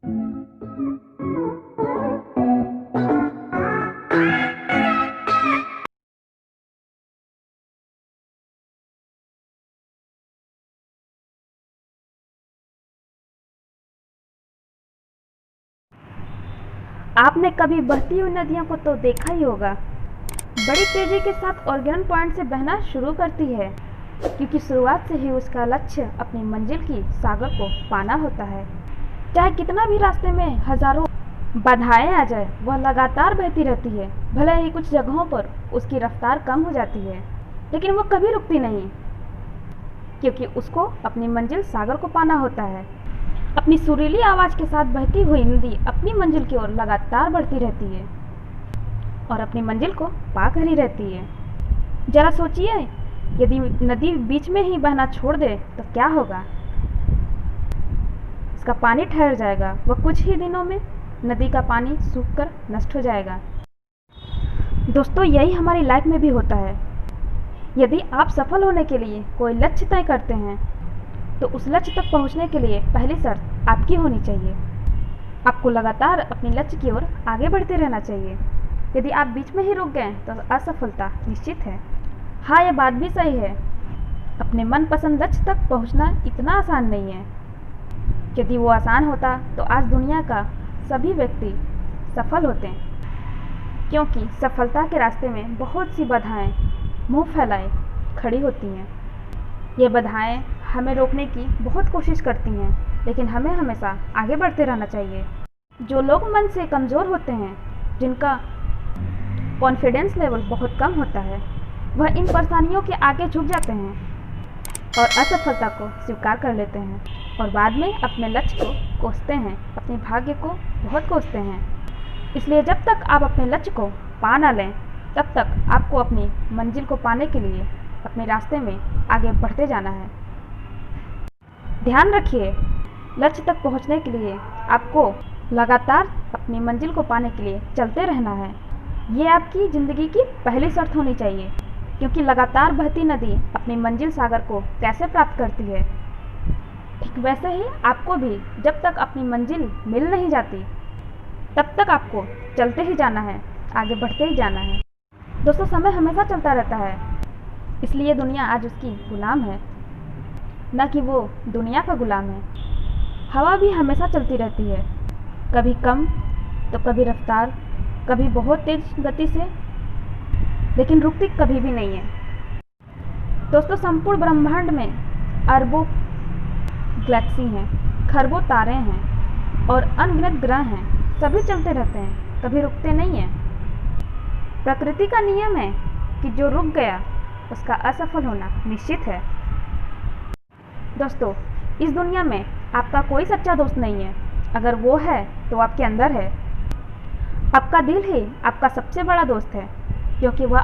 आपने कभी बहती हुई नदियों को तो देखा ही होगा। बड़ी तेजी के साथ ऑर्गेन पॉइंट से बहना शुरू करती है, क्योंकि शुरुआत से ही उसका लक्ष्य अपनी मंजिल की सागर को पाना होता है। चाहे कितना भी रास्ते में हजारों बाधाएं आ जाए, वह लगातार बहती रहती है। भले ही कुछ जगहों पर उसकी रफ्तार कम हो जाती है, लेकिन वह कभी रुकती नहीं, क्योंकि उसको अपनी मंजिल सागर को पाना होता है। अपनी सुरीली आवाज़ के साथ बहती हुई नदी अपनी मंजिल की ओर लगातार बढ़ती रहती है और अपनी मंजिल को पाकर ही रहती है। जरा सोचिए, यदि नदी बीच में ही बहना छोड़ दे तो क्या होगा? इसका पानी ठहर जाएगा। वह कुछ ही दिनों में नदी का पानी सूखकर नष्ट हो जाएगा। दोस्तों, यही हमारी लाइफ में भी होता है। यदि आप सफल होने के लिए कोई लक्ष्य तय करते हैं, तो उस लक्ष्य तक पहुंचने के लिए पहली शर्त आपकी होनी चाहिए। आपको लगातार अपने लक्ष्य की ओर आगे बढ़ते रहना चाहिए। यदि आप बीच में ही रुक गए तो असफलता निश्चित है। हाँ, यह बात भी सही है, अपने मनपसंद लक्ष्य तक पहुंचना इतना आसान नहीं है। यदि वो आसान होता तो आज दुनिया का सभी व्यक्ति सफल होते हैं, क्योंकि सफलता के रास्ते में बहुत सी बाधाएं मुंह फैलाए खड़ी होती हैं। ये बाधाएं हमें रोकने की बहुत कोशिश करती हैं, लेकिन हमें हमेशा आगे बढ़ते रहना चाहिए। जो लोग मन से कमज़ोर होते हैं, जिनका कॉन्फिडेंस लेवल बहुत कम होता है, वह इन परेशानियों के आगे झुक जाते हैं और असफलता को स्वीकार कर लेते हैं और बाद में अपने लक्ष्य को कोसते हैं, अपने भाग्य को बहुत कोसते हैं। इसलिए जब तक आप अपने लक्ष्य को पा ना लें, तब तक आपको अपनी मंजिल को पाने के लिए अपने रास्ते में आगे बढ़ते जाना है। ध्यान रखिए, लक्ष्य तक पहुंचने के लिए आपको लगातार अपनी मंजिल को पाने के लिए चलते रहना है। ये आपकी ज़िंदगी की पहली शर्त होनी चाहिए, क्योंकि लगातार बहती नदी अपनी मंजिल सागर को कैसे प्राप्त करती है, ठीक वैसे ही आपको भी जब तक अपनी मंजिल मिल नहीं जाती, तब तक आपको चलते ही जाना है, आगे बढ़ते ही जाना है। दोस्तों, समय हमेशा चलता रहता है, इसलिए दुनिया आज उसकी गुलाम है, न कि वो दुनिया का गुलाम है। हवा भी हमेशा चलती रहती है, कभी कम तो कभी रफ्तार, कभी बहुत तेज गति से, लेकिन रुकती कभी भी नहीं है। दोस्तों, संपूर्ण ब्रह्मांड में अरबों गैलेक्सी हैं, खरबों तारे हैं और अनगिनत ग्रह हैं। सभी चलते रहते हैं, कभी रुकते नहीं हैं। प्रकृति का नियम है कि जो रुक गया उसका असफल होना निश्चित है। दोस्तों, इस दुनिया में आपका कोई सच्चा दोस्त नहीं है। अगर वो है तो आपके अंदर है। आपका दिल ही आपका सबसे बड़ा दोस्त है, क्योंकि वह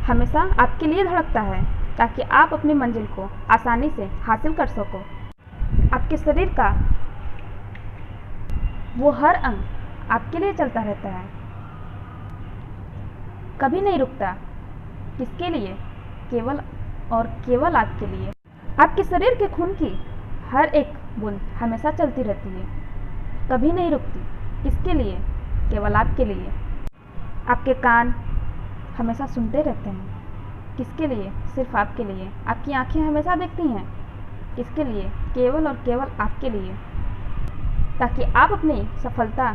हमेशा आपके लिए धड़कता है, ताकि आप अपनी मंजिल को आसानी से हासिल कर सको। आपके शरीर का वो हर अंग आपके लिए चलता रहता है, कभी नहीं रुकता। किसके लिए? केवल और केवल आपके लिए। आपके शरीर के खून की हर एक बूंद हमेशा चलती रहती है, कभी नहीं रुकती। किसके लिए? केवल आपके लिए। आपके कान हमेशा सुनते रहते हैं, किसके लिए? सिर्फ आपके लिए। आपकी आंखें हमेशा देखती हैं, किसके लिए? केवल और केवल आपके लिए, ताकि आप अपनी सफलता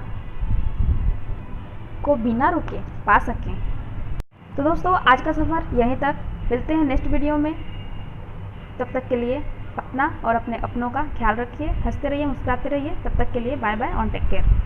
को बिना रुके पा सकें। तो दोस्तों, आज का सफ़र यहीं तक। मिलते हैं नेक्स्ट वीडियो में। तब तक के लिए अपना और अपने अपनों का ख्याल रखिए, हंसते रहिए, मुस्कुराते रहिए। तब तक के लिए bye bye, on take care.